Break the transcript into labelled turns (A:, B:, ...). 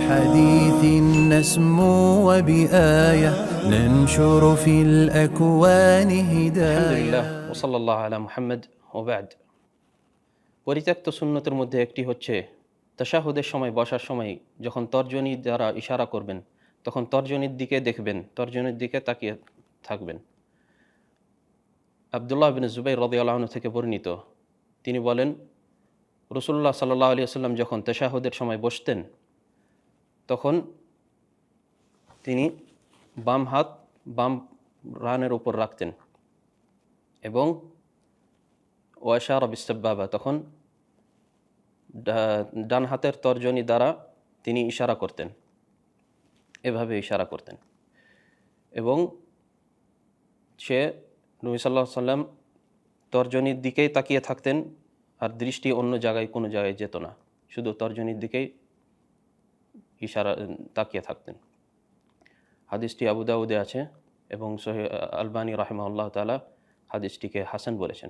A: بحديث نسمو وبآية ننشر في الأكوان هداية
B: আলহামদুলিল্লাহ ওসল্লাল্লাহু আলা মুহাম্মদ ও বা'দ। পরিত্যক্ত সুন্নতের মধ্যে একটি হচ্ছে তাশাহুদের সময় বসার সময় যখন তর্জনী দ্বারা ইশারা করবেন তখন তর্জনীর দিকে দেখবেন, তর্জনীর দিকে তাকিয়ে থাকবেন। আবদুল্লাহ বিন জুবাইর রাদিয়াল্লাহু আনহু থেকে বর্ণিত, তিনি বলেন, রাসূলুল্লাহ সাল্লাল্লাহু আলাইহি ওয়াসাল্লাম যখন তাশাহুদের সময় বসতেন তখন তিনি বাম হাত বাম রানের উপর রাখতেন এবং ওয়াশারা বিসাব্বাবা, তখন ডান হাতের তর্জনী দ্বারা তিনি ইশারা করতেন, এভাবে ইশারা করতেন। এবং সে নবী সাল্লাল্লাহু আলাইহি সাল্লাম তর্জনীর দিকেই তাকিয়ে থাকতেন, আর দৃষ্টি অন্য জায়গায় কোনো জায়গায় যেত না, শুধু তর্জনীর দিকেই ইশারা তাকিয়ে থাকতেন। হাদিসটি আবু দাউদে আছে এবং সহিহ আলবানী রাহিমাহুল্লাহ তাআলা হাদিসটিকে হাসান বলেছেন।